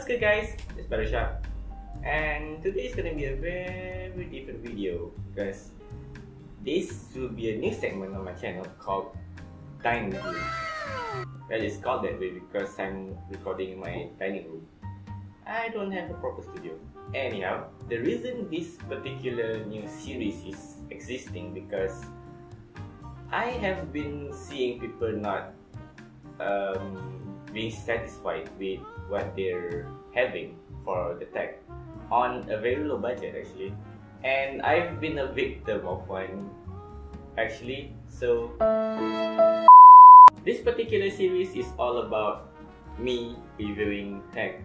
What's good guys, it's Ezra, and today is gonna be a very different video because this will be a new segment on my channel called Dining Room. Well, it's called that way because I'm recording in my dining room. I don't have a proper studio. Anyhow, the reason this particular new series is existing because I have been seeing people not being satisfied with what they're having for the tech on a very low budget actually, and I've been a victim of one actually. So this particular series is all about me reviewing tech,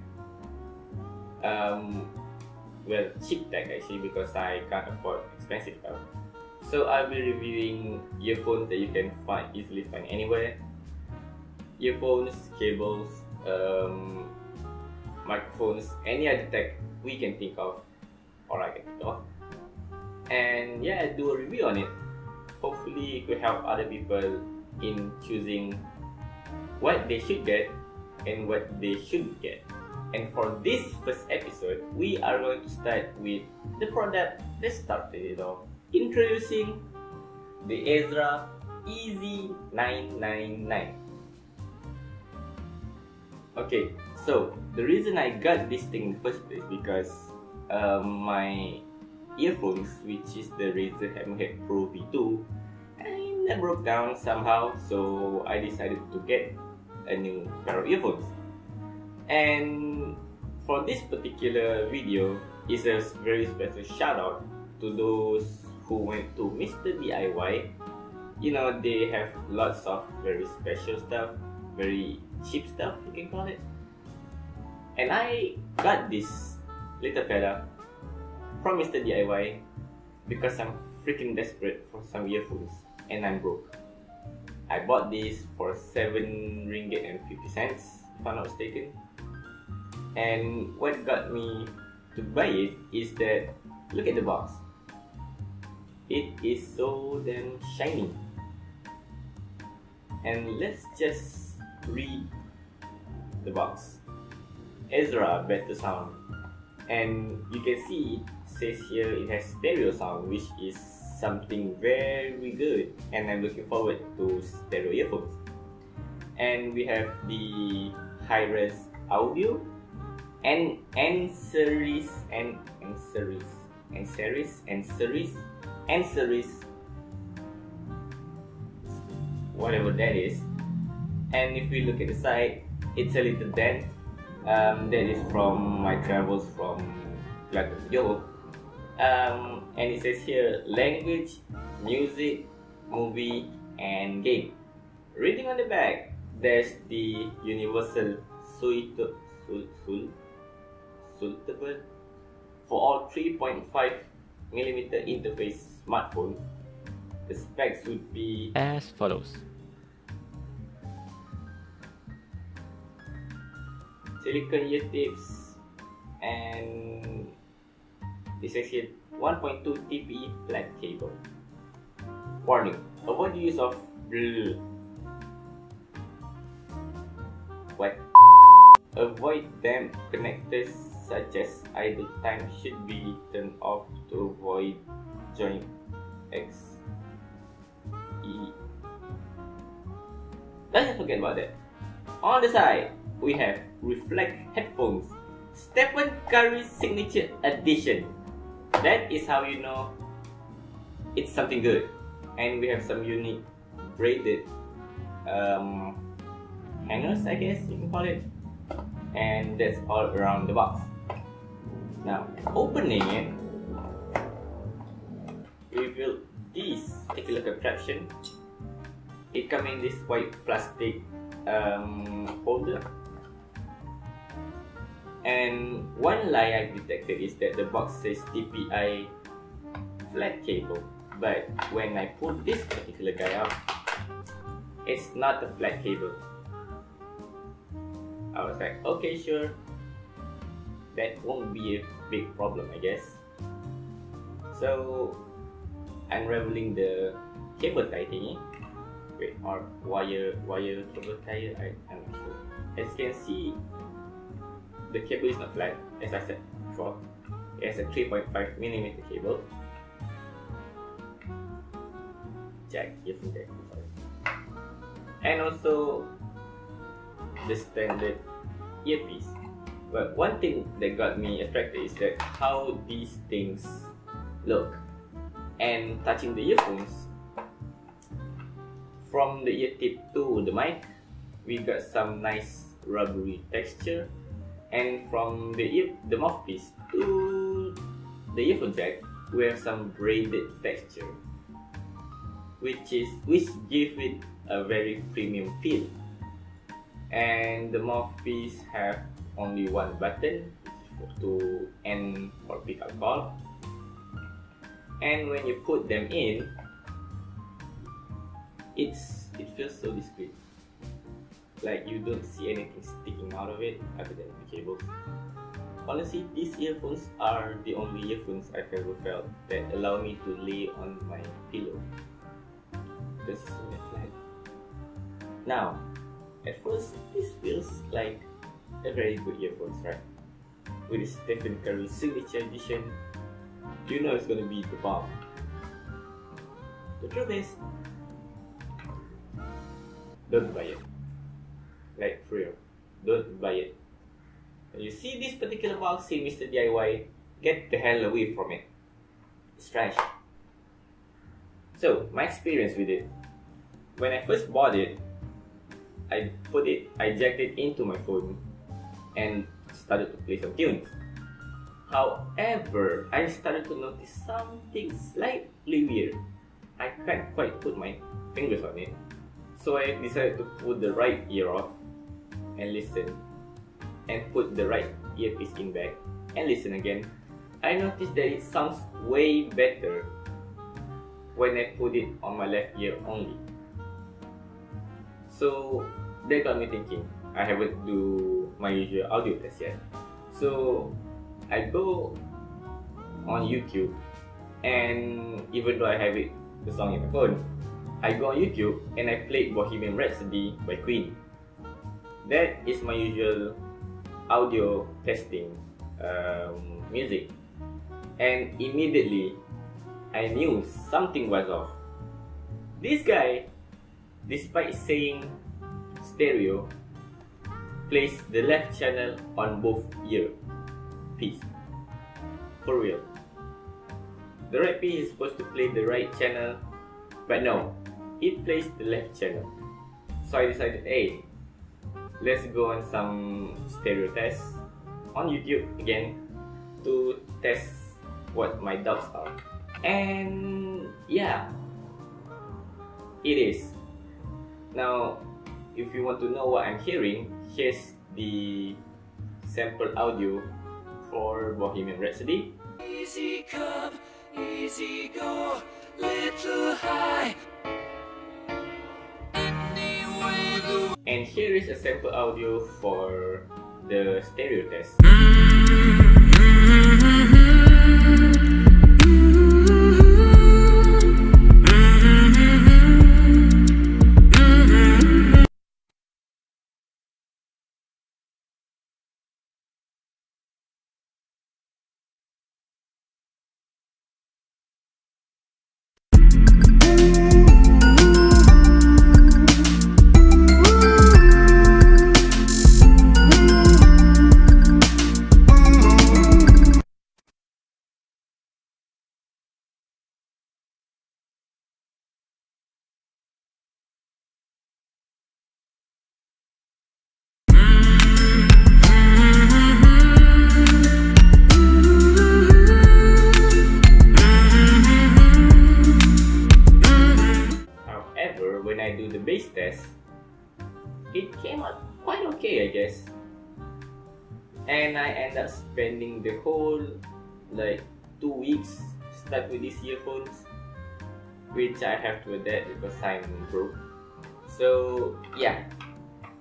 well, cheap tech actually, because I can't afford expensive stuff. So I'll be reviewing earphones that you can easily find anywhere, earphones, cables, microphones, any other tech we can think of or I can think of, and yeah, do a review on it. Hopefully it could help other people in choosing what they should get and what they shouldn't get. And for this first episode, we are going to start with the product that started it all, introducing the Ezra EZ-999. Okay, so the reason I got this thing in the first place because my earphones, which is the Razer Hammerhead Pro V2, and that broke down somehow, so I decided to get a new pair of earphones. And for this particular video is a very special shout out to those who went to Mr. DIY. You know, they have lots of very special stuff, very cheap stuff you can call it, and I got this little fella from Mr. DIY because I'm freaking desperate for some earphones and I'm broke. I bought this for 7 ringgit and 50 cents if I'm not mistaken, and what got me to buy it is that look at the box. It is so damn shiny, and let's just read the box. Ezra, better sound, and you can see it says here it has stereo sound, which is something very good, and I'm looking forward to stereo earphones. And we have the high-res audio and series whatever that is. And if we look at the side, it's a little dent. That is from my travels from Glasgow. And it says here language, music, movie, and game. Reading on the back, there's the universal suitable for all 3.5mm interface smartphone. The specs would be as follows. Silicone ear tips, and this is here 1.2 TPE flat cable. Warning: avoid the use of avoid damp connectors such as idle time should be turned off to avoid joint Let's forget about that. On the side, we have Reflect headphones, Stephen Curry's signature edition. That is how you know it's something good. And we have some unique braided hangers, I guess you can call it. And that's all around the box. Now, opening it, reveal this particular contraption. It comes in this white plastic holder. And one lie I've detected is that the box says TPI flat cable, but when I pull this particular guy out, it's not a flat cable. I was like, okay, sure, that won't be a big problem, I guess. So unraveling the cable tie thingy, or wire cable tie, I'm not sure. As you can see, the cable is not flat, as I said before. It has a 3.5mm cable. Jack, earphone jack, sorry. And also the standard earpiece. But one thing that got me attracted is that how these things look. And touching the earphones, from the ear tip to the mic, we got some nice rubbery texture. And from the mouthpiece to the earphone jack, we have some braided texture, which gives it a very premium feel. And the mouthpiece have only one button to end or pick up call. And when you put them in, it feels so discreet. Like you don't see anything sticking out of it other than the cables. Honestly, these earphones are the only earphones I've ever felt that allow me to lay on my pillow. This is so flat. Now, at first, this feels like a very good earphones, right? With its Stephen Curry signature edition, you know it's gonna be the bomb. The truth is, don't buy it. Like for real, don't buy it. When you see this particular box, say Mr. DIY, get the hell away from it. It's trash. So, my experience with it. When I first bought it, I jacked it into my phone and started to play some tunes. However, I started to notice something slightly weird. I can't quite put my fingers on it. So I decided to put the right ear off and listen, and put the right earpiece in back and listen again. I noticed that it sounds way better when I put it on my left ear only. So that got me thinking. I haven't do my usual audio test yet. So I go on YouTube, and even though I have the song in my phone, I go on YouTube and I played Bohemian Rhapsody by Queen. That is my usual audio testing music, and immediately I knew something was off. This guy, despite saying stereo, plays the left channel on both earpiece. For real. The right piece is supposed to play the right channel, but no, it plays the left channel. So I decided, hey, let's go on some stereo tests on YouTube again to test what my doubts are. And yeah, it is. Now, if you want to know what I'm hearing, here's the sample audio for Bohemian Rhapsody. Easy come, easy go, little high. And here is a sample audio for the stereo test. When I do the bass test, it came out quite okay, I guess. And I end up spending the whole 2 weeks stuck with these earphones, which I have to adapt because I'm broke. So yeah,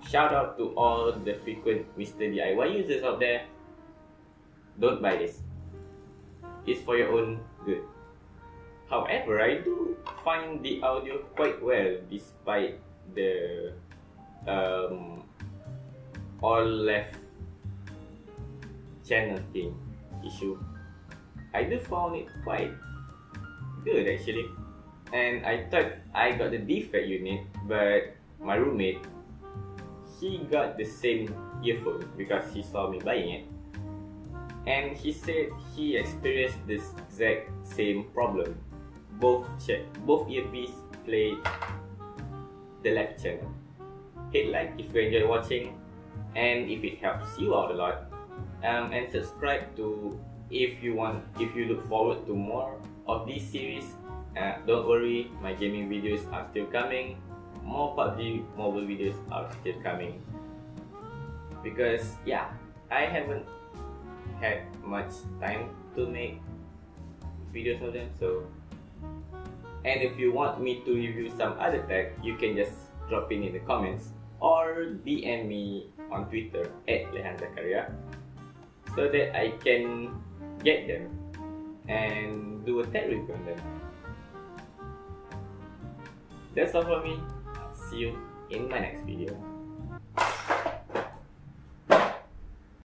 shout out to all the frequent Mr. DIY users out there. Don't buy this. It's for your own good. However, I do find the audio quite well despite the all left channel thing issue. I do found it quite good actually, and I thought I got the defect unit, but my roommate, he got the same earphone because he saw me buying it, and he said he experienced this exact same problem. Both earpiece played the left channel. Hit like if you enjoy watching, and if it helps you out a lot, and subscribe to if you look forward to more of this series. Don't worry, my gaming videos are still coming. More PUBG mobile videos are still coming, because yeah, I haven't had much time to make videos of them. So, and if you want me to review some other tech, you can just drop in the comments or DM me on Twitter @Lehan so that I can get them and do a tech review on them. That's all for me. See you in my next video.